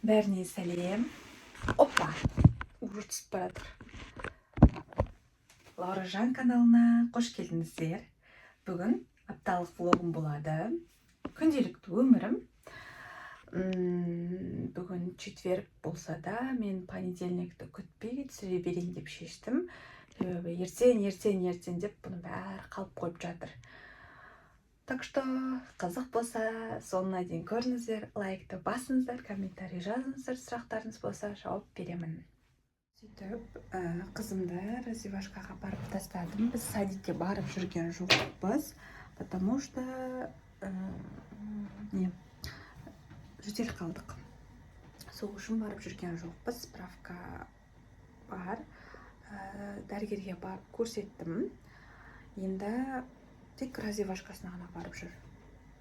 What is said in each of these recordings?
Бәріне сәлем. Опа! Уже түсіп бара жатыр. Лауражан каналына қош келдіңіздер. Бүгін апталық влогым болады. Күнделікті өмірім. Бүгін четверг болса да, мен понедельникті күтпей түсіре берейін деп шештім. Себебі ертең деп бұны бәрі қалып қойып жатыр. Так что қызық болса, соңына дейін көріңіздер, лайкты басыңыздар, комментарий жазыңыздар, сұрақтарыңыз болса жауап беремін. Сөйтіп, қызымды раздевашкаға барып тастадым. Біз садикке барып жүрген жоқпыз, потому что жөтел қалдық. Сол үшін барып жүрген жоқпыз. Справка бар. Дәрігерге барып көрсеттім. Енді тек раздевашкасына ғана барып жүр.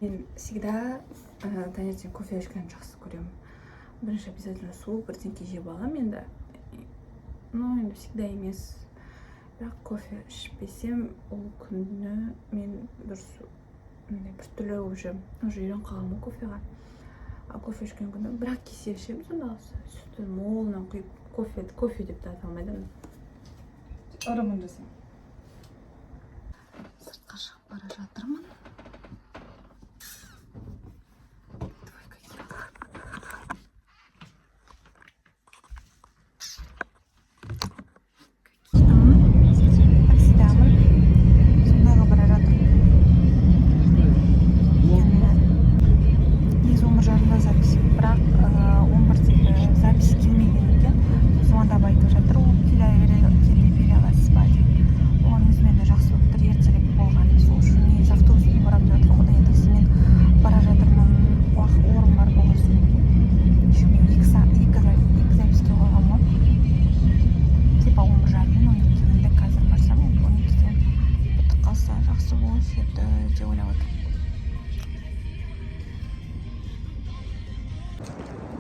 Мен всегда таңертең кофе ішкенді жақсы көремін. Бірінші обязательно су, бірдеңке жеп аламын енді. Енді всегда емес. Бірақ кофе ішпесем, ол күні мен біртүрлі уже үйреніп қалғанмын кофеға. Кофе ішкен күні бірақ кесе ішемін, сонда сүтті молынан құйып кофе деп те ата алмайды. Ырымын жасам. Сыртқа шығып бара жатырмын.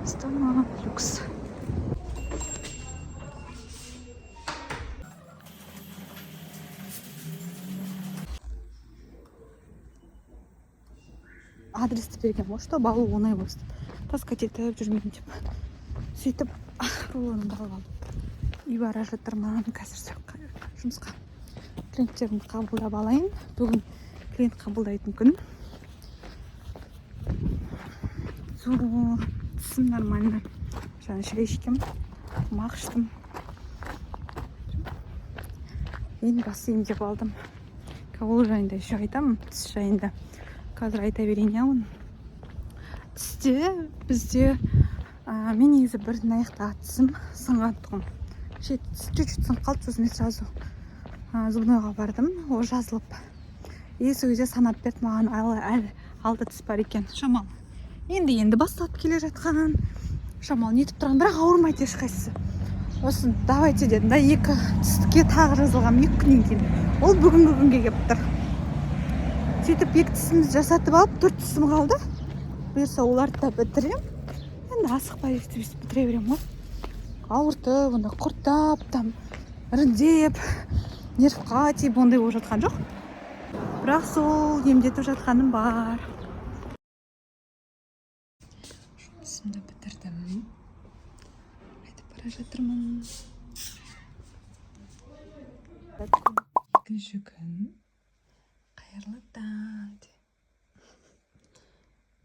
Астана люкс. Адресті берген ғой, что бағу оңай болсын. Таскать етіп жүрмейін деп. Сөйтіп, рулонымды алып алдым. Үй бара жатырмын, қазір жұмысқа. Клиенттерімді қабылдап алайын. Бүгін клиент қабылдайтын күн. Тісім нормально. Жаңа шай ішкем, тамақ іштім. Мен бассейн деп алдым. Ол жайында еще айтамын, тіс жайында. Қазір айта берейін. Тісте бізде мен негізі бірден аяқтағы тісім сынған тұғым. Чуть-чуть сынып қалды, сосын сразу зубнойға бардым. Ол жазылып. Сол кезде санап берді маған, әлі алты тіс бар екен. Шамал. Енді басталып келе жатқан. Шамал нетіп тұрған, бірақ ауырмайды ешқайсысы. Осын, давайте дедім да, 2 тістікке тағы жазылғам 2 күннен кейін. Ол бүгінгі күнге кеп тұр. Сөйтіп 2 тісімізді жасатып алып, 4 тісім қалды. Бұйырса оларды да бітірем. Енді асықпай бітіре берем ғой. Ауыртып, онда құрттап, іріндеп, нервқа тиіп, ондай болып жатқан жоқ. Бірақ сол емдетіп жатқаным бар. Жұмысымды бітірдім. Айтып бара жатырмын. Екінші күн. Қайырлы таң.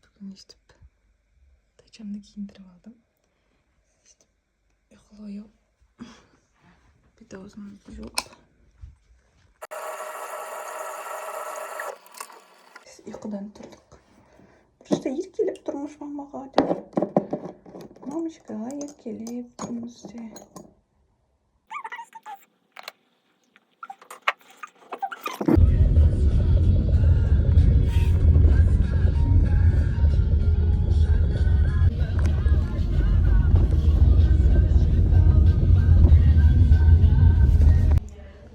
Бүгін естіп тайчамды киіндіріп алдым. Ұйқылы ояу. Бет-аузымызды жоқ. Ұйқыдан тұрдық. Просто еркелеп тұрмыш мамаға деп. Мамочкаға еркелеп тұрмызде.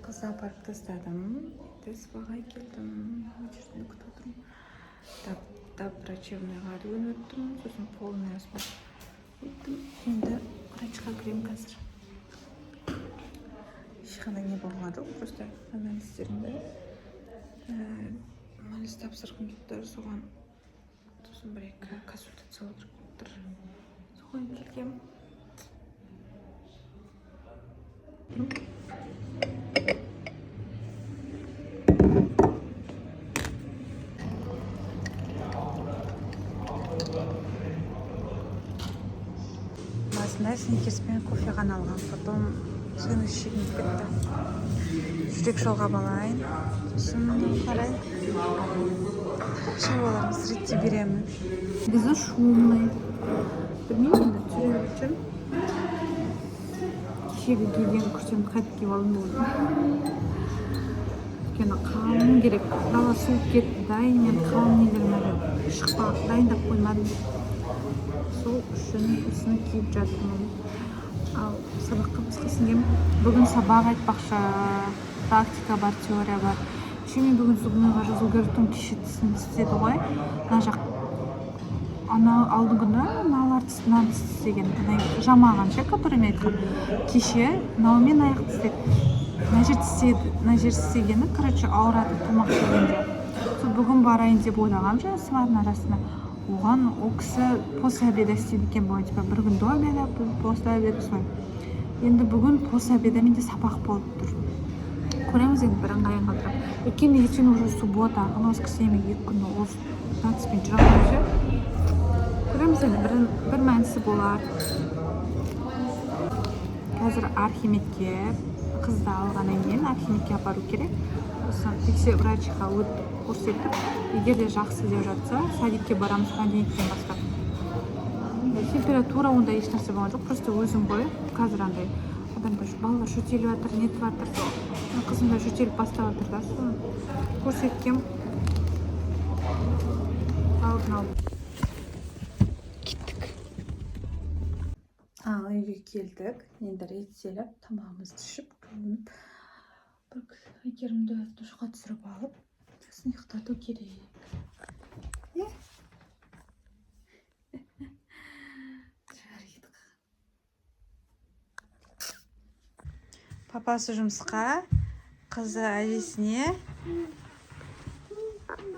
Қызға барып тастадым. Теспаға келдім. Өтірден күтіп отырмын. Тап врачебныйға дейін өттім. Сосын полный осмотр өттім. Енді врачқа кірем қазір. Ешқандай не болған жоқ. Просто анализдерімді анализ тапсырғым келді. Соған сосын бір-екі консультациялар тұр. Соған келдім. көрсеткем. Басында сникерспен кофе ғана алған, потом сэндвич жегім келіп кетті. Жүрек жолға алайын. Сосын қарай шаруаларымыз ретте беремін. Бізді шумный. Білмеймін енді түсіре жүрмін. Кешегі келген күрсем қайтып келіп алдым болды. Өйткені қалың керек. Дала суып кетті. Дайын мен қалың нелерімді шықпақ дайындап қоймадым. Сол үшін осыны киіп жатырмын. Ал сабаққа басқасын кем. Бүгін сабақ айтпақшы, практика бар, теория бар. Мен бүгін зубныйға жазу керектің кешеттісін істеді ғой. Мына жақ ана алды күні мыналар тістінен істеген. Жамаған ше, который мен айтқан. Кеше мынаумен аяқ тістеді. Мына жер істегені, короче, ауырады тамақ жегенде. Сол бүгін барайын деп ойлағам же, сылардың арасына. Оған ол кісі после обеда істейді екен болған, типа бір күн до обеда, после обеда солай. Енді бүгін после обеда менде сабақ болып тұр. Көреміз енді бір ыңғайын қалдырып. Өйткені ертең уже суббота, воскресенье екі күні осы принциппен жүремін же. Көреміз енді бір мәнісі болар. Қазір Архимедке қызды алғаннан кейін Архимедке апару керек. Осы врачқа көрсетіп, егер де жақсы деп жатса, садикке барамыз понедельниктен бастап. Температура онда еш нәрсе болған жоқ, просто өзің ғой. Қазір андай адамда балалар жөтеліп жатыр, нетіп жатыр. Қызым да жөтеліп бастап жатыр да, соны көрсеткем. Алдын алып кеттік. Ал үйге келдік. Енді реттеліп, тамағымызды ішіп, көніп, бір Әйгерімді душқа түсіріп алып, сосын ұйықтату керек. Папасы жұмысқа, қызы әжесіне,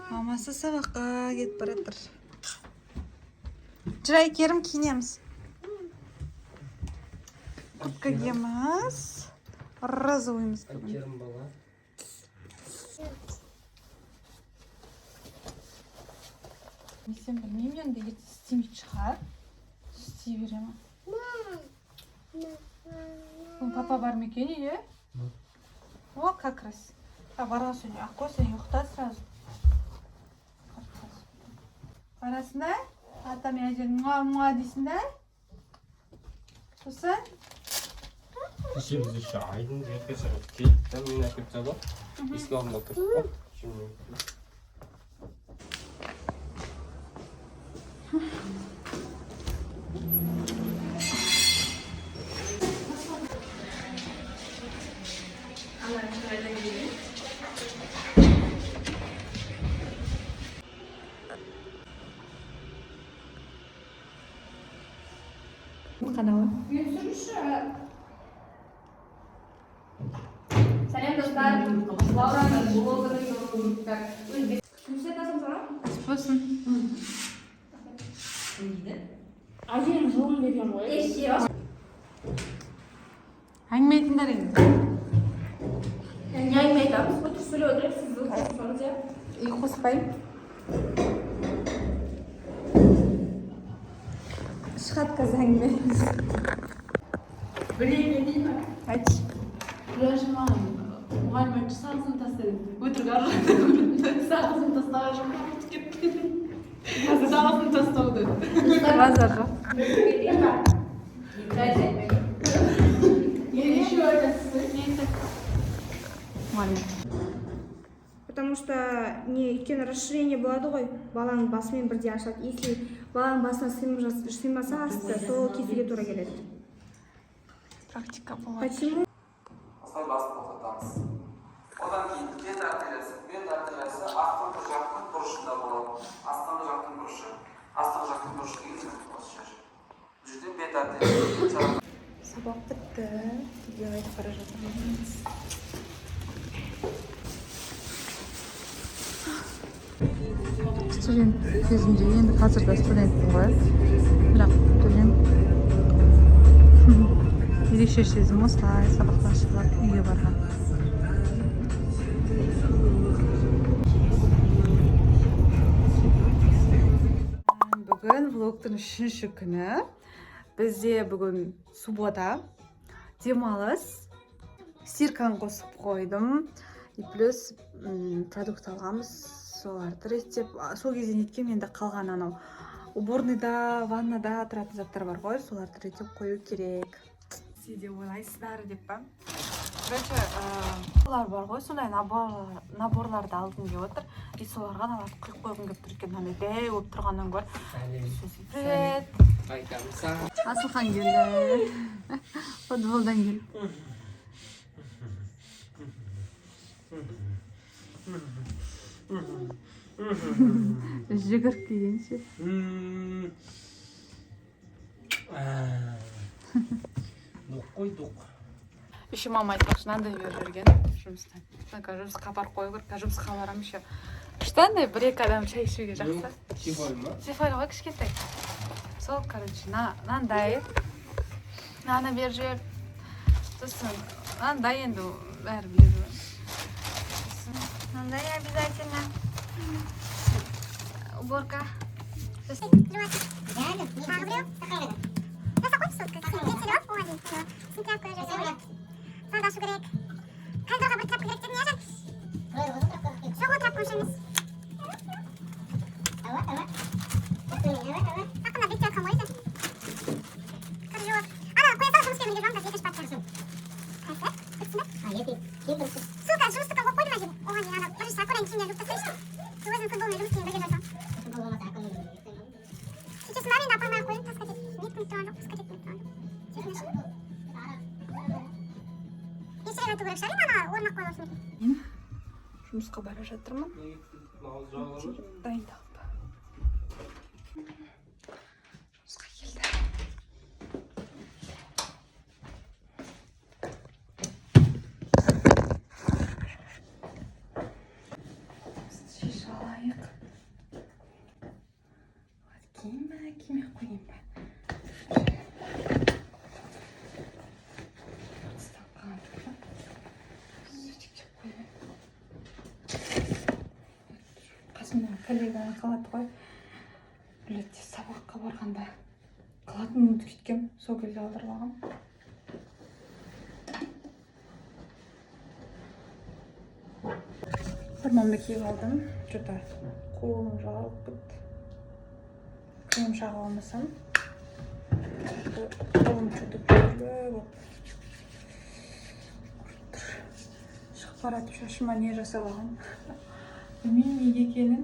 мамасы сабаққа кетіп баратыр. Жүр Әйгерім, киінеміз. Куртка киеміз. Разуемыз. Әйгерім бала. Мен білмеймін енді ертең істемейді шығар. Істей беремін. Папа бар ма екен үйде? О, как раз. Барған соң аққой, сен ұйықта сразу. Қарасында? Ата мен әжең муа дейсің да? Сосын? Кеше біз еще айдың жерге шығып кетті, мен әкеп салып, ескі алдында тұрып, Каналы. Салем, достар. Лаураның блогері көргендер. Күмсе тасым сора? Спосын. Ажен жолын берген ғой. Еште. Әңгіме айтыңдар енді. Не әңгіме айтамыз? Отырып сөйлеп отырайық, сіз отырсаңыз иә. Үй қоспайым. Шығат қазір әңгімеміз. Біреуге дейін ме? Айтшы. Рәжіма мұғалім айтшы сағызын тастайды. Өтірік аржағында көрінді. Сағызын тастауға жұмыс кетті. Сағызын тастауды. Базар жоқ. Еще айтасыз. Мұғалім. Потому что өйткені расширение болады ғой, баланың басымен бірде ашады. Если баланың басына сыймаса асты, то кесуге тура келеді. Практика болады. Почему? Осылай басын тоқтатамыз. Одан кейін бет артериясы. Бет артериясы астыңғы жақтың бұрышында болады. Астыңғы жақтың бұрышы. Астыңғы жақтың бұрышы деген осы жер. Бұл жерде бет артериясы. Сабақ бітті. Видео айтып бара жатырмыз. Студент кезінде енді қазір да студентпін ғой. Бірақ студент Әже шешесім осылай сабақтан шығып үйге барған. Бүгін влогтың 3-ші күні. Бізде бүгін суббота. Демалыс. Стирканы қосып қойдым. И плюс продукт алғанбыз. Соларды реттеп, сол кезде неткем енді қалған анау. Уборныйда, ваннада тұратын заттар бар ғой, соларды реттеп қою керек. Сіз де ойлайсыздар деп па? Короче, олар бар ғой, сондай наборларды алдым деп отыр. И соларға аналарды құйып қойғым келіп тұр екен, мынандай бәй болып тұрғаннан гөр. Привет. Қайтамын. Асылхан келді. Футболдан келді. Жүгіріп келгенше. Қойдық. Еще мама айтпақшы, мынандай беріп жүрген жұмыстан. Жұмысқа апарып қою керек, жұмысқа барам еще. Штандай бір-екі адам шай ішуге жақсы. Тифаль ма? Тифаль ғой кішкентай. Сол, короче, мынандай. Мынаны беріп жібер. Сосын, мынандай енді бәрі біледі. Мынандай обязательно. Уборка. Жұмысқа бара жатырмын. Дайындалып. Жұмысқа келді. Шеше алайық. Киім бе, киме қойын бе? Коллега қалады ғой. Білетте сабаққа барғанда қалатын ұмытып кеткем. Сол кезде алдырып алғам. Формамды киіп алдым. Что-то қолым жағылып кетті. Крем жаға алмасам. Қолым что-то бүліп. Шығып баратып шашыма не жасап алғам. Білмеймін неге екенін.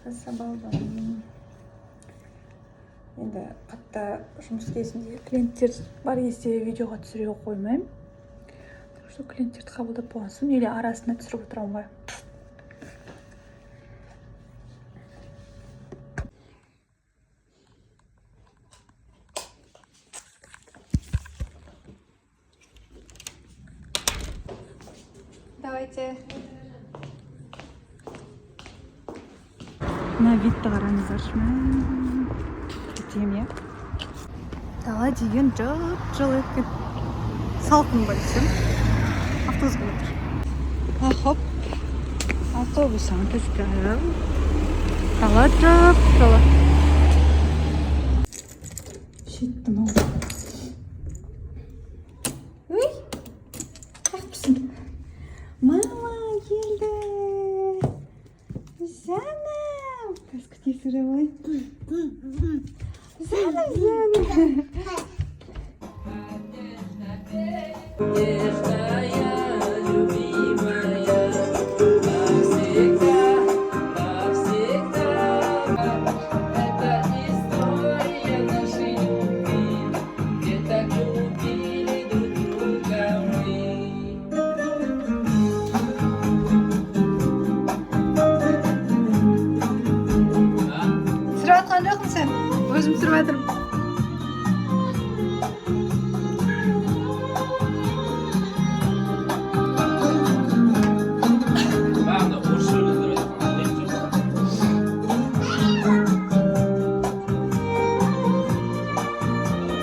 Сабалдым. Енді қатта жұмыс кезінде клиенттер бар кезде видеоға түсіре қоймаймын. Что клиенттерді қабылдап болған соң или арасында түсіріп отырамын ғой. Давайте. На вид қараңыздаршы. Кетем, е? Дала деген жылы екен. Салқын ғой десем. Автобус келеді. Хоп. Автобустан түскенім. Дала жылы. Шеттім ау. Ой! Қақпысың. Мама келді. Жаным. Каска тесірі ой. Жаным. Түсіріп жатқан жоқпын сен? Өзім түсіріп жатырмын.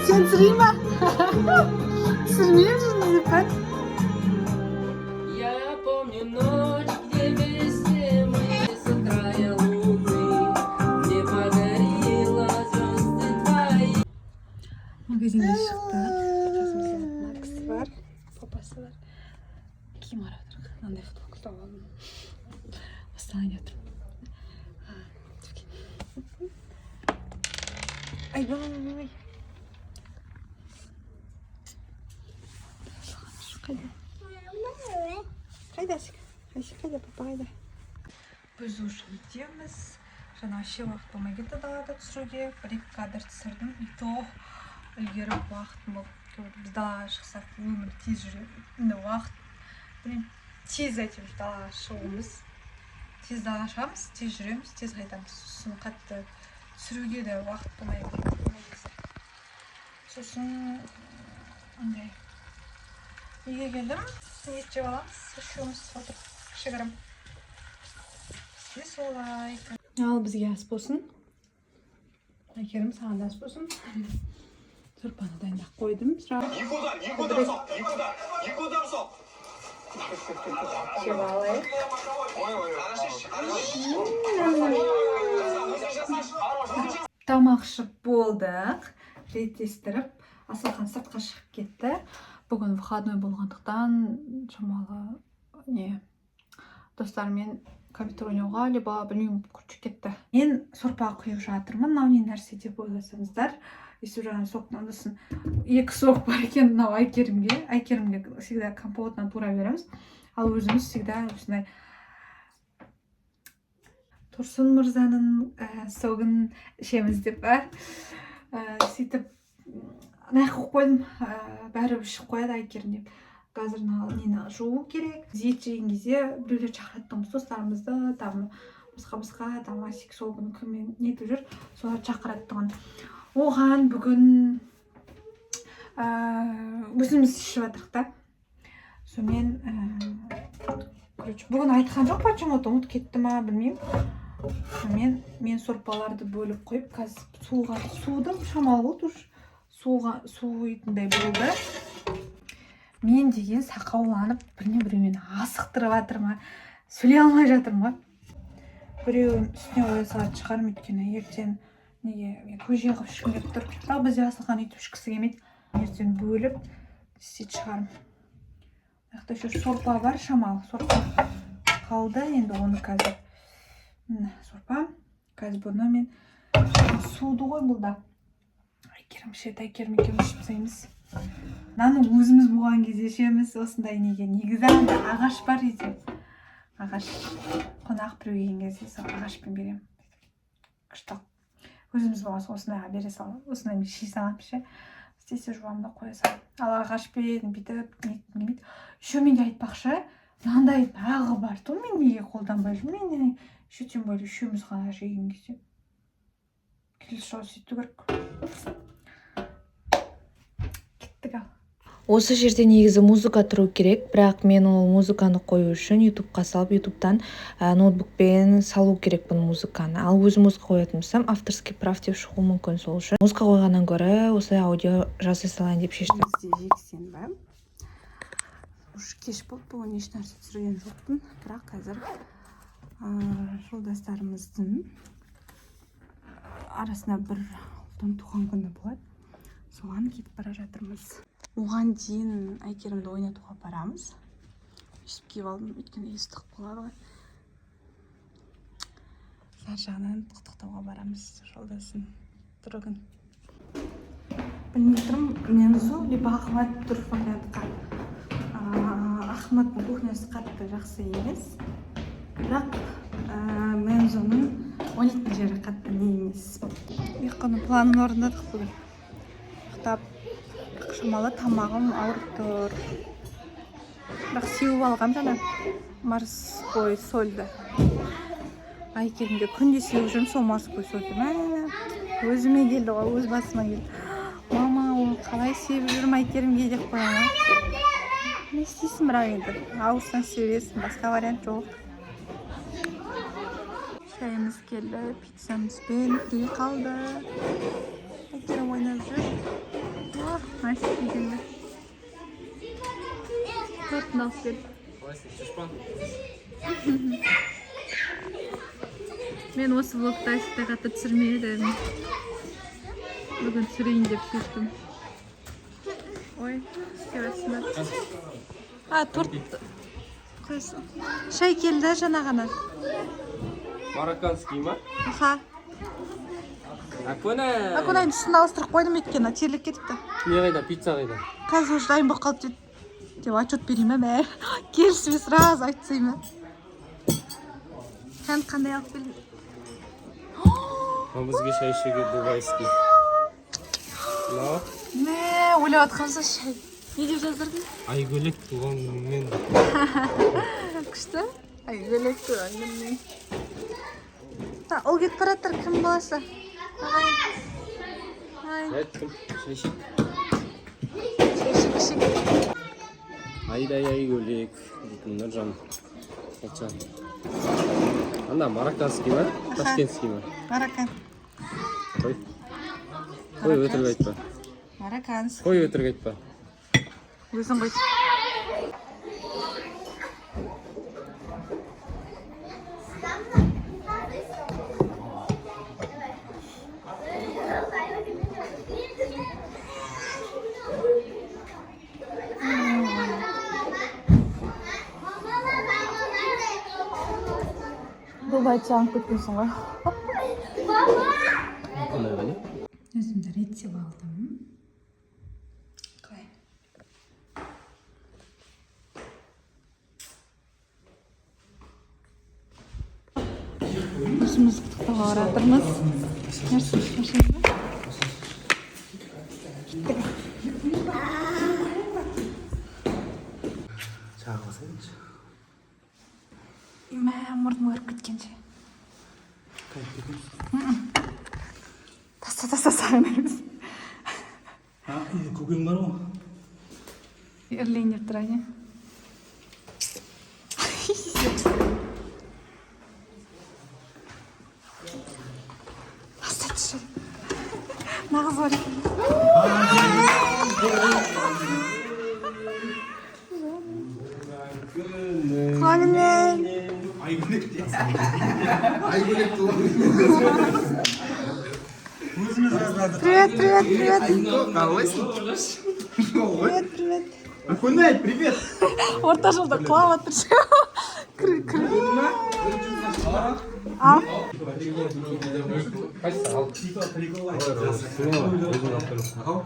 Сен түсірейін ба? Түсірмеймін деп пе? Я помню ночь, где вместе мы с края луны мне подарила звезды твои. Магазинге шықтық. Қасымызда Макс бар, папасы бар. Киім қарап отырмын. Мынандай футболка ұстап алдым. Осыдан отырмын. Ай. Қайда, папа қайда? Біз уже үйдеміз. Жаңа ше уақыт болмай кетті далада түсіруге. Бір-екі кадр түсірдім. И то үлгеріп уақытым болып. Біз далаға шықсақ өмір тез жүреді. Енді уақыт, тез әйтеуір далаға шығуымыз. Тез далаға шығамыз, тез жүреміз, тез қайтамыз. Сосын қатты түсіруге де уақыт болмай кетті. Сосын андай үйге келдім. Ет жеп аламыз, үшеуміз отырып кішігірім. Бізде солай. Ал бізге ас болсын. Әйгерім саған да ас болсын. Сорпаны дайындап қойдым. Жеп алайық. Тамақ ішіп болдық. Реттестіріп, Асылхан сыртқа шығып кетті. Бүгін выходной болғандықтан шамалы достармен компьютер ойнауға, либо білмеймін күртіп кетті. Мен сорпа құйып жатырмын. Мынау не нәрсе деп ойласаңыздар. Естіп жаңа соқтың онысын. Екі сорп бар екен мынау Айкерімге. Айкерімге всегда компотынан тура береміз. Ал өзіміз всегда осындай Тұрсын мырзаның соғын ішеміз деп. Сөйтіп нақы қойдым. Бәрі ішіп қояды Айкерім деп. Қазір нені жуу керек. Зейт жеген кезде біреулер шақыраттыңыз достарымызды, басқа, Асик сол күні кіммен нетіп жүр, солар шақыраттығын. Оған бүгін өзіміз ішіп жатырық та. Сонымен бүгін айтқан жоқ, почему-то ұмытып кетті ма, білмеймін. Мен сорпаларды бөліп қойып, қазір судым шамалы болды, суытындай болды. Мен деген сақауланып, біреумен асықтырып жатырма, сөйлей алмай жатырма. Біреуін үстіне қоя салатын шығарым, өйткені ертең неге көже қып ішкім келіп тұр. Бірақ бізде Асылхан өйтіп ішкісі келмейді. Ертең бөліп істейді шығарым. Яқта еще сорпа бар, шамалы сорпа қалды. Енді оны қазір сорпа, қазір бұны мен суды ғой бұлда. Айкерім ішеді, Айкерім екеуміз ішіп тастаймыз. Наны өзіміз болған кезде ішеміз. Осындай неге негізі ағаш бар еді. Ағаш қонақ біреу келген кезде сол ағашпен беремін. Күшті. Өзіміз болған осындайға бере салып, осындай мен ши саламын ше. Істесе жуамын да қоя саламын. Ал ағашпен бүйтіп нетмейді. Еще менде айтпақшы, мынандай ағы бар. То мен неге қолданбай жүрмін. Мен еще тем более үшеуміз ғана жеген кезде. Келесі жолы сөйту керек. Осы жерде негізі музыка тұру керек, бірақ мен ол музыканы қою үшін ютубқа салып, ютубтан ноутбукпен салу керекпін музыканы. Ал өзім музыка қоятын болсам, авторский прав деп шығуы мүмкін, сол үшін музыка қойғаннан гөрі осылай аудио жасай салайын деп шештім. Бізде жексенбі. Уж кеш болды, бүгін еш нәрсе түсірген жоқпын, бірақ қазір жолдастарымыздың арасында бір ұлттың туған күні болады. Соған кетіп бара жатырмыз. Оған дейін Айкерімді ойнатуға барамыз. Ішіп киіп алдым, өйткені ыстық болады ғой. Сәр жағынан құттықтауға барамыз жолдасын тұрғын. Білмей тұрмын, Мензу, либо Ахмат тұрып ойнатқа. Ахматтың кухнясы қатты жақсы емес. Бірақ Мензуның ойнайтын жері қатты не емес. Екіні планын орындадық бүгін. Шамалы тамағым ауырып тұр. Бірақ сеуіп алғам жаңа морской сольді. Айкерімге күнде сеуіп жүрмін сол морской сольді. Өзіме келді ғой, өз басыма келді. Мама, ол қалай сеуіп жүрмін Айкерімге деп қояма. Не істейсің бірақ енді? Ауырсаң сеуесің, басқа вариант жоқ. Шайымыз келді, пиццамызбен үй қалды. Айкерім ойнап жүр. Айс келді. Тортын алып кел. Қалайсың, шашпан? Мен осы влогты Айстай қатты түсірмей едім. Бүгін түсірейін деп сөйттім. Ой, істеватсыңдар. Торт. Қойсын. Шай келді жаңа ғана. Марокканский ма? Аха. Акуна! Акунайын үстін ауыстырып қойдым еткені, терлік кетіпті. Не қайда, пицца қайда? Қазір уже дайын болып қалды деп отчет берейін бе? Келіспей сразу айтсайын ба? Сен қандай алып келдің? Бізге шай ішуге дубайский. Мынау? Не, ойлап жатқанымызда шай. Не деп жаздырдың? Айгөлек туған күніңмен. Күшті? Айгөлек туған күніңмен. Ол кетіп бараттыр, кім баласы? Ағай. Айттым, шай ішейік. Шай ішейік. Айдай айгөлек дейтін Нұржан. Айтжан. Анда марокканский ма? Ташкентский ма? Мароккан. Қой. Қой өтірік айтпа. Марокканский. Қой өтірік айтпа. Өзің қойсын. Дубайда аңып кеткенсің ғой. Өзімді реттеп алдым. Қалай? Өзіміз құттықтауға баратырмыз. Нәрсе машинада? Шағылсайыншы. Мұрным өріп кеткенше. Таста сағын емес. Көкең бар ма? Үрлейін деп тұр, не? Таста түші. Нағыз бар екен. Қуанымен. Айгөлек туған. Привет. Қалайсың? Привет. Акунай, привет! Орта жолда құлап жатыр. Кір. Ал. Қайсы ал?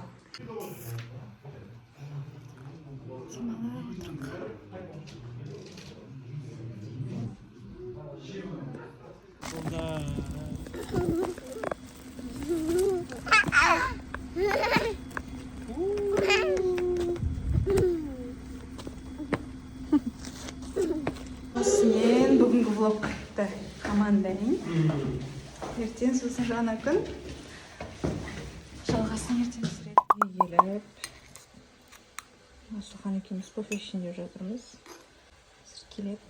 Осымен бүгінгі влогты амандайын. Ертең сосын жаңа күн. Жалғасын ертең түсіреді. Келіп. Нұрсұлтан екеуміз кофе ішейін деп жатырмыз. Қазір келеді.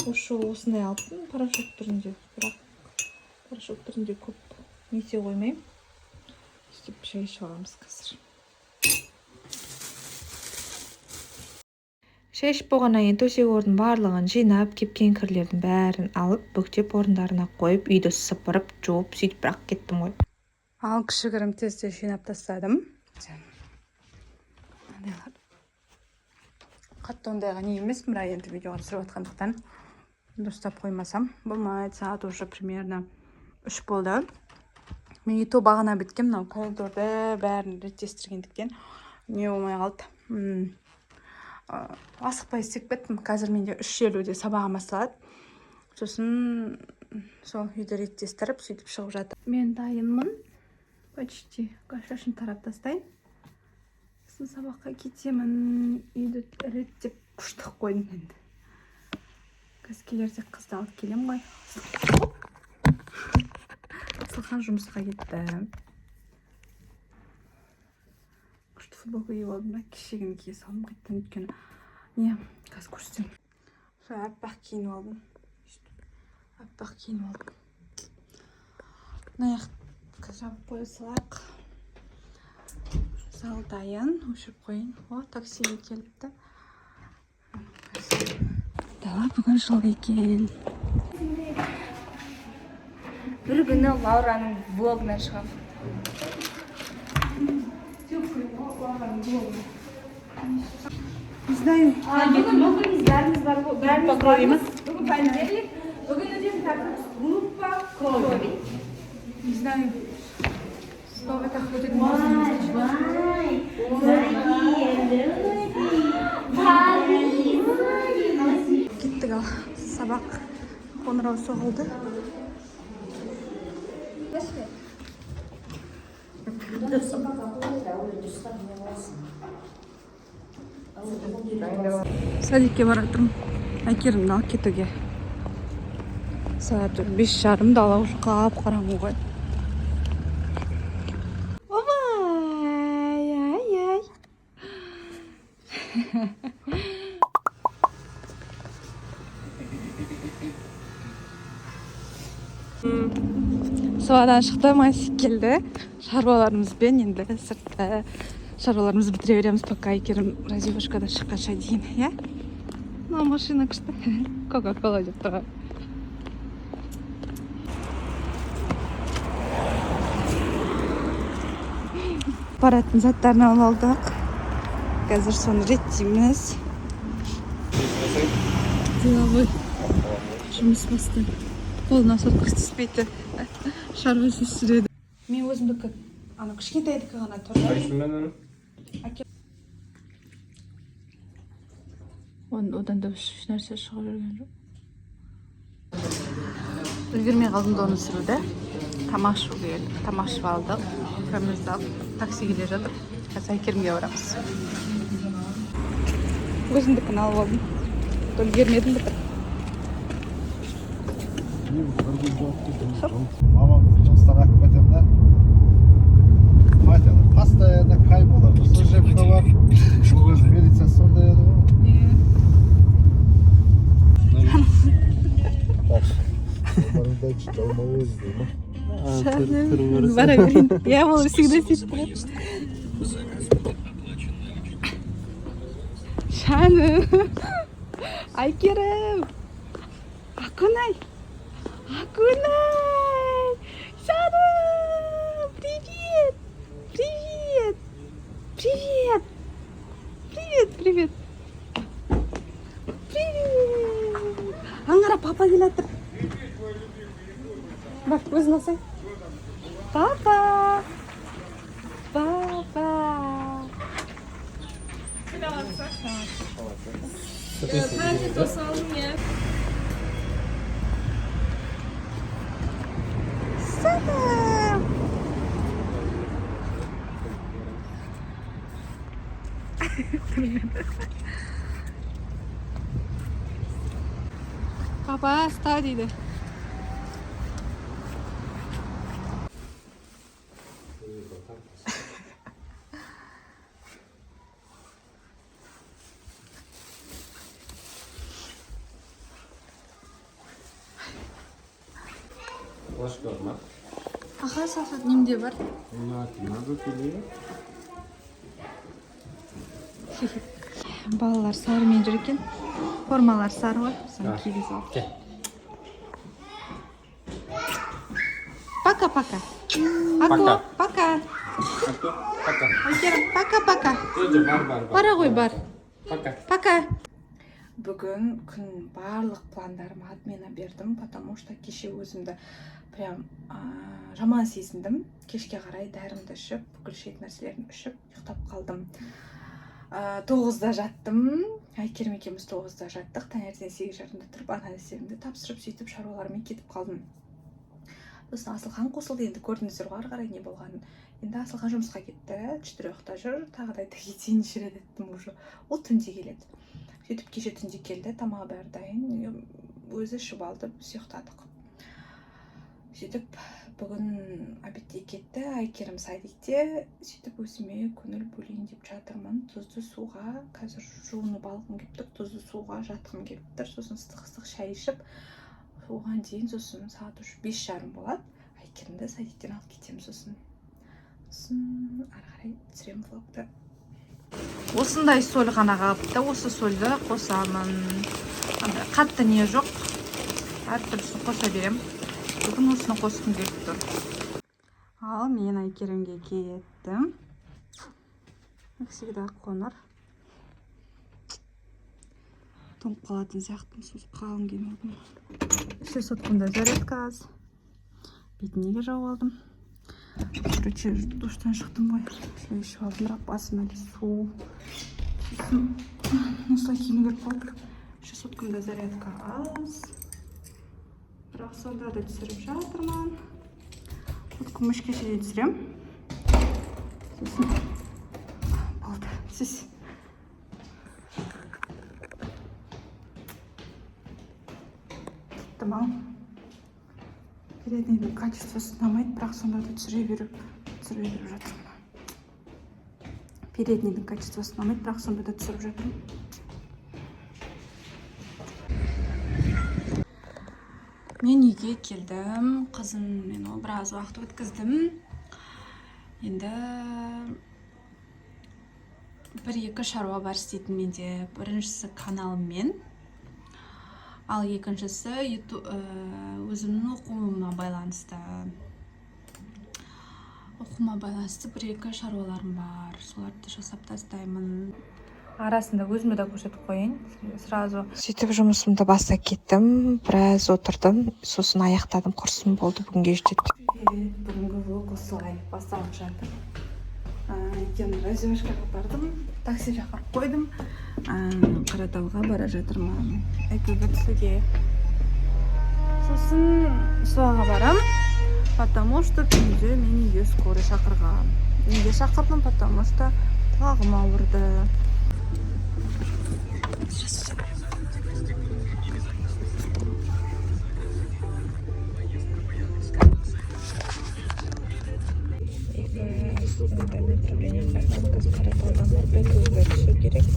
Осындай алыппын порошок түрінде. Бірақ порошок түрінде көп нете қоймаймын. Сөйтіп шай ішіп аламыз қазір. Шай ішіп болғаннан кейін төсек орын барлығын жинап, кепкен кірлердің бәрін алып, бүктеп орындарына қойып, үйді сыпырып, жуып, сөйтіп бірақ кеттім ғой. Ал кішігірім тезде жинап тастадым. Қатты ондайға не емес, бірақ енді видеоға түсіріп жатқандықтан дұрыстап қоймасам. Болмайды, сағат уже примерно 3 болды. Мен ето бағана біткен, мынау коридорды бәрін реттестіргендіктен не болмай қалды. Асықпай істеп кеттім. Қазір менде 3:50-де сабағым басталады. Сосын сол үйді реттестіріп, сөйтіп шығып жатыр. Мен дайынмын. Почти шашын тарап тастайын. Сосын сабаққа кетемін. Үйді реттеп күштік қойдым енді. Қазкелерде қызды алып келем ғой. Асылхан жұмысқа кетті. Күшті футболка киіп алдым да, кешегіні кие салдым қайттан, өйткені не, қазір көрсетемін. Аппақ киініп алдым. Аппақ киініп алдым. Мына аяқты жабып қоя салайық. зал дайын. Өшіріп қойын. О, таксиге келіпті. Дала бүгін жылы екен. бір күні Лаураның блогынан шығам. Не знаю. Бүгін бәріміз бар ғой. Бәріміз бармыз. Бүгін понедельник. Бүгін өтетін тақырып группа крови. Не знаю. Слово так будет можно. Кеттік ал. Сабақ қоңырау соғылды. Садикке баратырмын. Әйкерімді алып кетуге. Сағат 5:30 дала уже қап-қараңғы ғой. Ай-ай-ай. Суадан шықты, Масик келді. Шаруаларымызбен енді сыртта шаруаларымызды бітіре береміз, пока Айкерім раздевушкада шыққанша дейін, иә? Мына машина күшті. Кока-кола деп тұрған. Баратын заттарын алып алдық. Қазір соны реттейміз. Деловой жұмыс басты. Қолына соткысы түспейді. Шаруасыз жүреді. Мен өзімдікі, ана кішкентайдікі ғана тұрды. Қайсымен оны? Одан да үш нәрсе шығып жүрген жоқ. Үлгермей қалдым да оны сүруді. Тамақ ішіп алдық. Көмірімізді алып, такси келе жатыр. Қазір Айкерімге барамыз. Өзімдікін алып алдым. Үлгермедім бітір. Мамам жұмыстан ақып кетем да. Матер, постоянно кай болады. Служебка бар. Милиция сондай еді ғой. Барыңдай жалма өзі дейді ма? Бара берейін. Я ол всегда сөйтіп тұрады. Шаным. Айкерім. Акунай. Акунай. Шаным. Привет. Привет. Привет. Привет, привет. Привет. Аңғара папа келатыр. Бар, өзін алсаң. Папа. Папа. Сәлем. Папа, ста дейді. Флешка ма? Аха, сафат немде бар? Надо келейін. Балалар сарымен жүр екен. Формалар сары ғой. Соны кигізіп алып. Пока-пока. Аку, пока. Пока. Айкерім, пока-пока. Тоже бар. Бара ғой, бар. Пока. Пока. Бүгін күн барлық пландарыма отмена бердім, потому что кеше өзімді прям жаман сезіндім. Кешке қарай дәрімді ішіп, бүкіл шет нәрселерін ішіп, ұйықтап қалдым. 9-да жаттым. Айкерім екеуміз 9-да жаттық. Таңертең 8:30-да тұрып, анализдерімді тапсырып, сөйтіп шаруалармен кетіп қалдым. Сосын Асылхан қосылды, енді көрдіңіздер ғой ары қарай не болғанын. Енді Асылхан жұмысқа кетті, 4-та жүр, тағы да кетейін жүреді еттім уже. Ол түнде келеді. Сөйтіп кеше түнде келді, тамағы бәрі дайын, өзі ішіп алды, біз ұйықтадық. Сөйтіп бүгін обедте кетті, Айкерім садикте, сөйтіп өзіме көңіл бөлейін деп жатырмын. Тұзды суға, қазір жуынып алғым келіп тұр, тұзды суға жатқым келіп тұр, сосын ыстық шай ішіп, оған дейін сосын сағат 5:30 болады. Айкерімді садиктен алып кетеміз сосын. Ары қарай түсірем влогты. Осындай соль ғана қалыпты. Осы сольді қосамын. Андай қатты не жоқ. Әртүрлісін қоса берем. Бүгін осыны қосқым келіп тұр. Ал мен Айкерімге кеттім. Всегда қоныр. Тоңып қалатын сияқтым, сосын қалың келмедім. 3 соткамда зарядка аз. Бетінеге жауып алдым. Короче, душтан шықтым ғой. Осылай ішіп алдым, бірақ басым әлі су. Сосын осылай киіну керек болды. 3 соткамда зарядка аз. Бірақ сонда да түсіріп жатырмын. Күміш кешеде түсірем. Сосын болды. Сіз. Тамам. Переднейдің качествосы ұнамайды, бірақ сонда да түсіре беріп жатырмын. Переднейдің качествосы ұнамайды, бірақ сонда да түсіріп жатырмын. Мен үйге келдім, қызыммен біраз уақыт өткіздім. Енді 1-2 шаруа бар істейтін менде. Біріншісі каналыммен, ал екіншісі өзімнің оқуыма байланысты. Оқуыма байланысты 1-2 шаруаларым бар. Соларды жасап тастаймын. Арасында өзімді да көрсетіп қойын. Сразу сөйтіп жұмысымды бастап кеттім. Біраз отырдым. Сосын аяқтадым. Құрсым болды. Бүгінге жетеді. Бүгінгі влог осылай басталып жатыр. Екен развивашкаға бардым. Такси шақырып қойдым. Қаратауға бара жатырмын. Экоға түсуге. Сосын суаға барам. Потому что түнде мен үйге скорый шақырған. Неге шақырдым? Потому что құлағым ауырды. Қаратаудан түсу керек.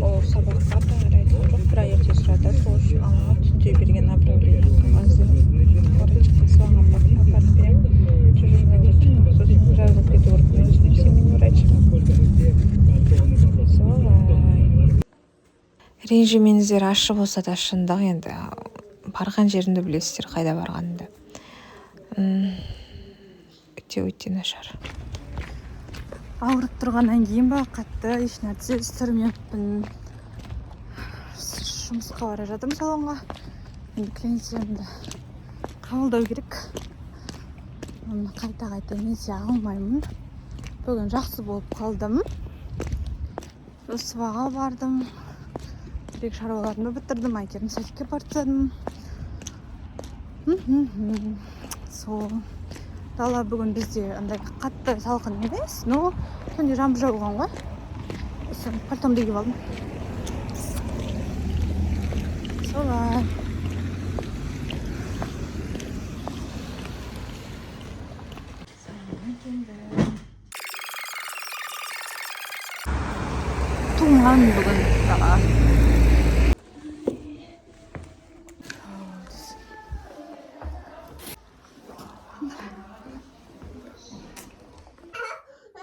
Ол сабаққа да радио жоқ, бір ерте сұрады. Сол үшін ала түнде берген направление қағазды корочка суаға апарып беремін. Сосын жазылып кету керек. Мен семейный врач. Солай. Ренжімеңіздер, ащы болса да шындық. Енді барған жерімді білесіздер, қайда барғанымды. Өте нашар. Ауырып тұрғаннан кейін ба қатты еш нәрсе істірмеппін. Жұмысқа бара жатырмын салонға. Енді клиенттерімді қабылдау керек. Қайта несе алмаймын. Бүгін жақсы болып қалдым. Суаға бардым. 1-2 шаруаларымды бітірдім. Айкерім садикке бардым. Сол. Дала бүгін бізде андай қатты салқын емес, но күнде жаңбыр жауған ғой. Сосын пальтомды киіп алдым. Солай. Туңған бүгін дала.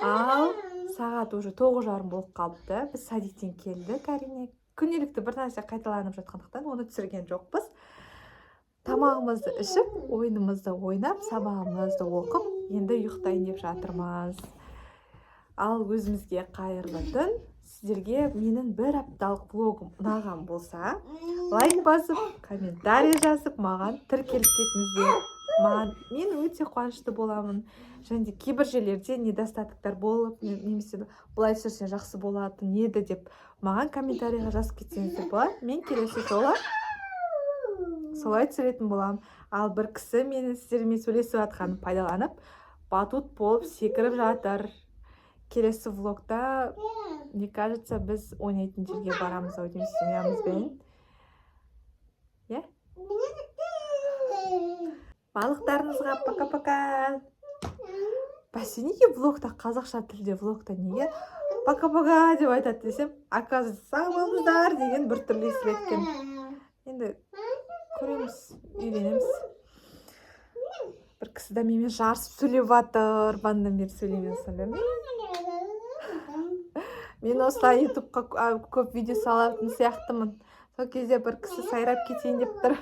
Ал сағат уже 9:30 болып қалыпты. Біз садиктен келдік, әрине. Күнделікті бір нәрсе қайталанып жатқандықтан оны түсірген жоқпыз. Тамағымызды ішіп, ойынымызды ойнап, сабағымызды оқып, енді ұйықтайын деп жатырмыз. Ал өзімізге қайырлы түн. Сіздерге менің бір апталық влогым ұнаған болса, лайк басып, комментарий жазып, маған тіркеліп кетіңіздер. Мен өте қуанышты боламын. Және де кейбір жерлерде недостатықтар болып, немесе бұлай түсірсең жақсы болатын еді деп маған комментарийға жазып кетсеңіздер болады. Мен келесі жолы солай түсіретін боламын. Ал бір кісі мені сіздермен сөйлесіп жатқанын пайдаланып, батут болып секіріп жатыр. Келесі влогта, мне кажется, біз ойнайтын жерге барамыз аудио семьямызбен. Е? Балықтарыңызға пока-пока. Бәсе, неге влогта, қазақша тілде влогта неге пока-пока деп айтады десем, оказывается, сау болыңыздар деген бір түрлі естіледі екен. Енді көреміз, үйренеміз. Бір кісі де менімен жарысып сөйлеп жатыр, бандан бері сөйлемей Мен осылай ютубқа көп видео салатын сияқтымын. Сол кезде бір кісі сайрап кетейін деп тұр.